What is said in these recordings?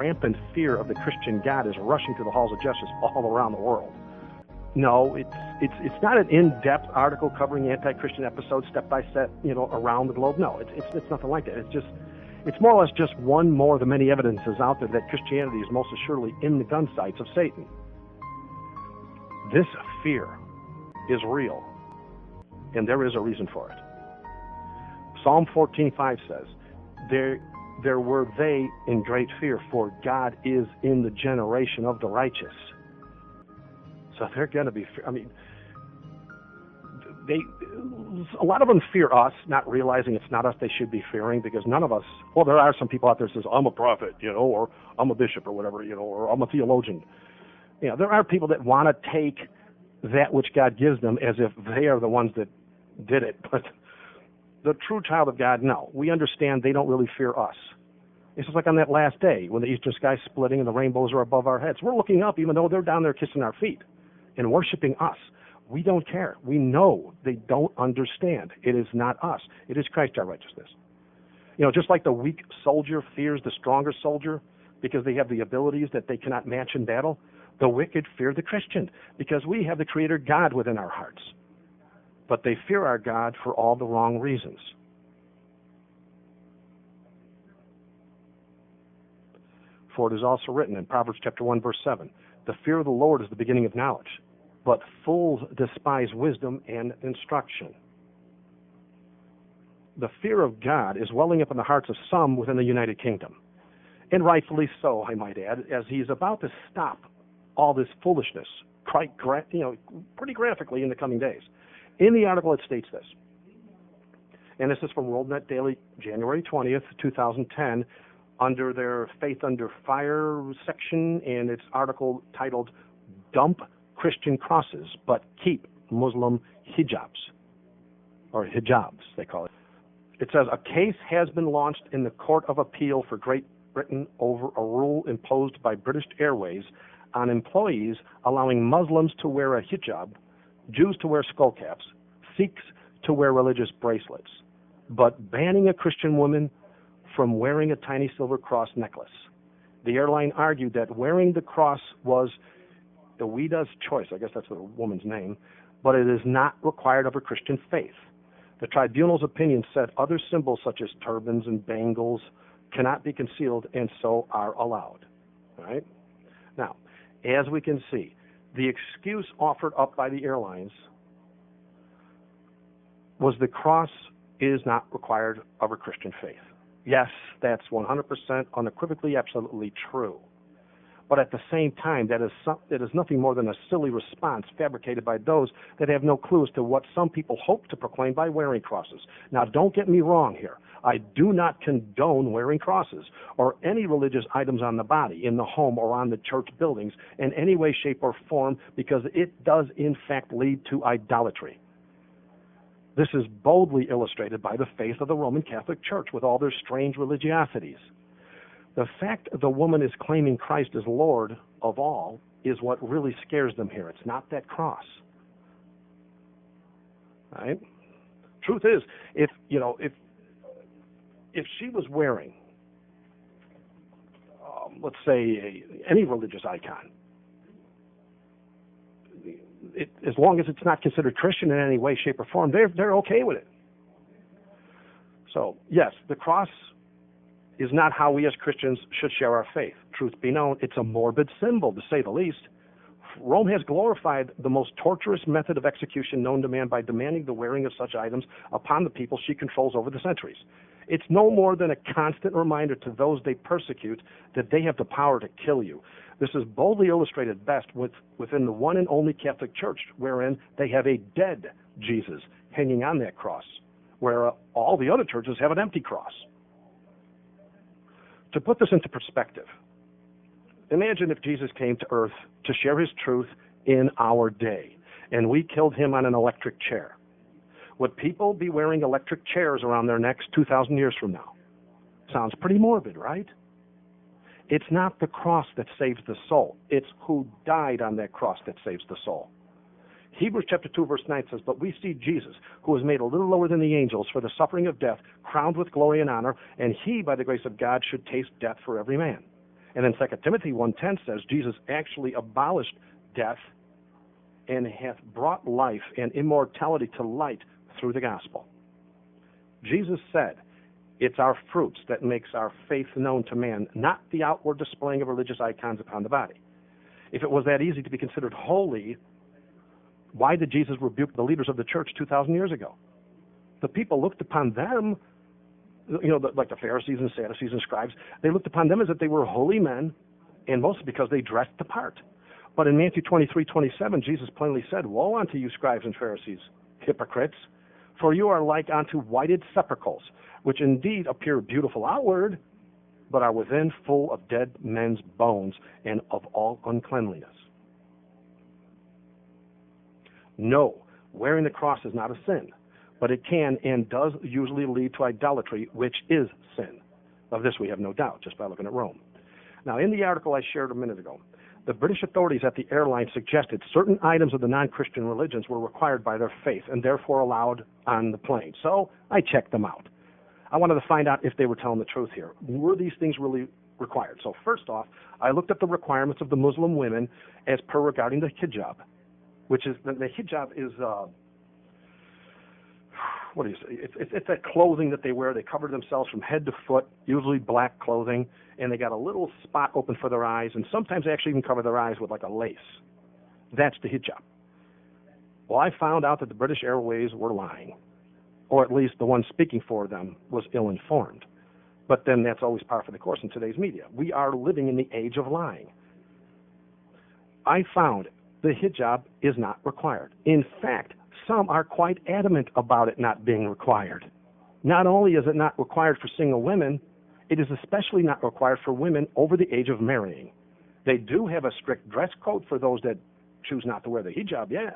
rampant fear of the Christian God is rushing to the halls of justice all around the world. No, it's not an in-depth article covering anti-Christian episodes step by step, around the globe. No, it's nothing like that. It's more or less just one more of the many evidences out there that Christianity is most assuredly in the gun sights of Satan. This fear is real, and there is a reason for it. Psalm 14:5 says, There were they in great fear, for God is in the generation of the righteous. So they're going to be, a lot of them fear us, not realizing it's not us they should be fearing, because none of us, well, there are some people out there that says, I'm a prophet, or I'm a bishop or whatever, or I'm a theologian. There are people that want to take that which God gives them as if they are the ones that did it. But the true child of God, no. We understand they don't really fear us. It's just like on that last day when the eastern sky is splitting and the rainbows are above our heads. We're looking up even though they're down there kissing our feet and worshiping us. We don't care. We know they don't understand. It is not us. It is Christ our righteousness. Just like the weak soldier fears the stronger soldier because they have the abilities that they cannot match in battle, the wicked fear the Christian because we have the Creator God within our hearts. But they fear our God for all the wrong reasons. For it is also written in Proverbs chapter 1, verse 7, the fear of the Lord is the beginning of knowledge, but fools despise wisdom and instruction. The fear of God is welling up in the hearts of some within the United Kingdom, and rightfully so, I might add, as he's about to stop all this foolishness pretty graphically in the coming days. In the article, it states this, and this is from WorldNet Daily, January 20th, 2010, under their Faith Under Fire section, and its article titled, Dump Christian Crosses, but Keep Muslim Hijabs, or Hijabs, they call it. It says, a case has been launched in the Court of Appeal for Great Britain over a rule imposed by British Airways on employees allowing Muslims to wear a hijab, Jews to wear skull caps, Sikhs to wear religious bracelets, but banning a Christian woman from wearing a tiny silver cross necklace. The airline argued that wearing the cross was the Weda's choice, I guess that's the woman's name, but it is not required of her Christian faith. The tribunal's opinion said other symbols such as turbans and bangles cannot be concealed and so are allowed. All right? Now, as we can see, the excuse offered up by the airlines was the cross is not required of a Christian faith. Yes, that's 100% unequivocally, absolutely true. But at the same time, that is nothing more than a silly response fabricated by those that have no clue as to what some people hope to proclaim by wearing crosses. Now, don't get me wrong here. I do not condone wearing crosses or any religious items on the body, in the home, or on the church buildings in any way, shape, or form, because it does, in fact, lead to idolatry. This is boldly illustrated by the faith of the Roman Catholic Church with all their strange religiosities. The fact the woman is claiming Christ as Lord of all is what really scares them here. It's not that cross. Right? Truth is, if she was wearing, let's say, any religious icon, as long as it's not considered Christian in any way, shape, or form, they're okay with it. So, yes, the cross is not how we as Christians should share our faith. Truth be known, it's a morbid symbol, to say the least. Rome has glorified the most torturous method of execution known to man by demanding the wearing of such items upon the people she controls over the centuries. It's no more than a constant reminder to those they persecute that they have the power to kill you. This is boldly illustrated best within the one and only Catholic Church, wherein they have a dead Jesus hanging on that cross, where all the other churches have an empty cross. To put this into perspective, imagine if Jesus came to earth to share his truth in our day, and we killed him on an electric chair. Would people be wearing electric chairs around their necks 2,000 years from now? Sounds pretty morbid, right? It's not the cross that saves the soul. It's who died on that cross that saves the soul. Hebrews chapter 2, verse 9 says, but we see Jesus, who was made a little lower than the angels for the suffering of death, crowned with glory and honor, and he, by the grace of God, should taste death for every man. And then 2 Timothy 1:10 says Jesus actually abolished death and hath brought life and immortality to light through the gospel. Jesus said, it's our fruits that makes our faith known to man, not the outward displaying of religious icons upon the body. If it was that easy to be considered holy, why did Jesus rebuke the leaders of the church 2,000 years ago? The people looked upon them, like the Pharisees and Sadducees and scribes, they looked upon them as if they were holy men, and mostly because they dressed the part. But in Matthew 23:27, Jesus plainly said, woe unto you, scribes and Pharisees, hypocrites, for you are like unto whited sepulchres, which indeed appear beautiful outward, but are within full of dead men's bones and of all uncleanliness. No, wearing the cross is not a sin, but it can and does usually lead to idolatry, which is sin. Of this we have no doubt, just by looking at Rome. Now, in the article I shared a minute ago, the British authorities at the airline suggested certain items of the non-Christian religions were required by their faith and therefore allowed on the plane. So I checked them out. I wanted to find out if they were telling the truth here. Were these things really required? So first off, I looked at the requirements of the Muslim women as per regarding the hijab, which is, the hijab is, what do you say? It's that clothing that they wear. They cover themselves from head to foot, usually black clothing, and they got a little spot open for their eyes, and sometimes they actually even cover their eyes with like a lace. That's the hijab. Well, I found out that the British Airways were lying, or at least the one speaking for them was ill-informed. But then that's always par for the course in today's media. We are living in the age of lying. I found the hijab is not required. In fact, some are quite adamant about it not being required. Not only is it not required for single women, it is especially not required for women over the age of marrying. They do have a strict dress code for those that choose not to wear the hijab, yeah.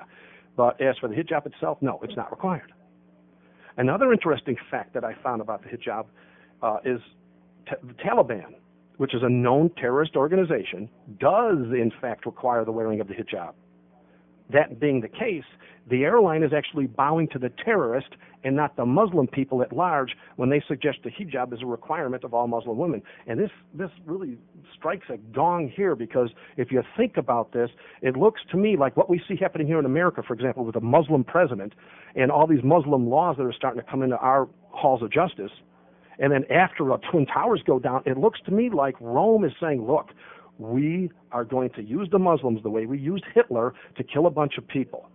But as for the hijab itself, no, it's not required. Another interesting fact that I found about the hijab is the Taliban, which is a known terrorist organization, does in fact require the wearing of the hijab. That being the case, the airline is actually bowing to the terrorist and not the Muslim people at large when they suggest the hijab is a requirement of all Muslim women. And this really strikes a gong here, because if you think about this, it looks to me like what we see happening here in America, for example, with a Muslim president and all these Muslim laws that are starting to come into our halls of justice. And then after the Twin Towers go down, it looks to me like Rome is saying, look, we are going to use the Muslims the way we used Hitler to kill a bunch of people.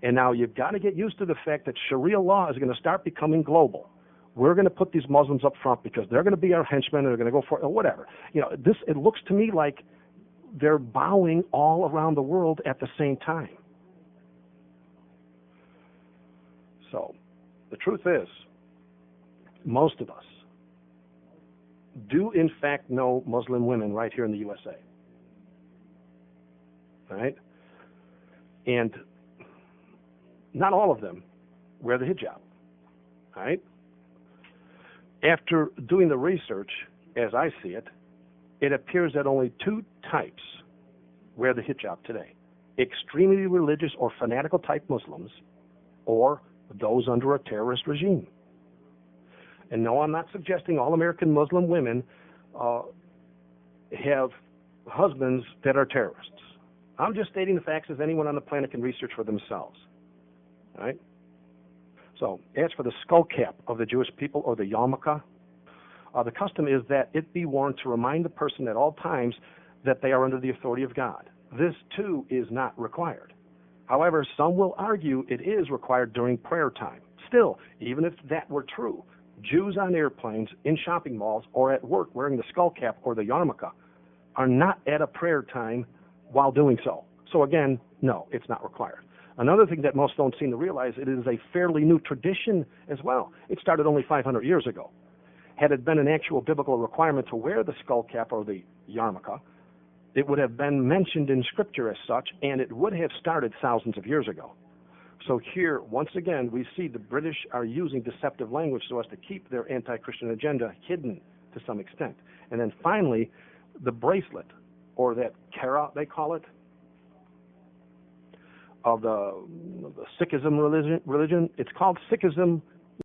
And now you've got to get used to the fact that Sharia law is going to start becoming global. We're going to put these Muslims up front because they're going to be our henchmen and they're going to go for it, or whatever. It looks to me like they're bowing all around the world at the same time. So the truth is, most of us do in fact know Muslim women right here in the USA. All right? And not all of them wear the hijab. All right? After doing the research, as I see it, it appears that only two types wear the hijab today: extremely religious or fanatical type Muslims, or those under a terrorist regime. And no, I'm not suggesting all American Muslim women have husbands that are terrorists. I'm just stating the facts as anyone on the planet can research for themselves. All right? So, as for the skull cap of the Jewish people, or the yarmulke, the custom is that it be worn to remind the person at all times that they are under the authority of God. This, too, is not required. However, some will argue it is required during prayer time. Still, even if that were true, Jews on airplanes, in shopping malls, or at work wearing the skull cap or the yarmulke are not at a prayer time while doing so. So again, no, it's not required. Another thing that most don't seem to realize, it is a fairly new tradition as well. It started only 500 years ago. Had it been an actual biblical requirement to wear the skull cap or the yarmulke, it would have been mentioned in Scripture as such, and it would have started thousands of years ago. So here, once again, we see the British are using deceptive language so as to keep their anti-Christian agenda hidden to some extent. And then finally, the bracelet, or that kara, they call it, of the Sikhism religion. It's called Sikhism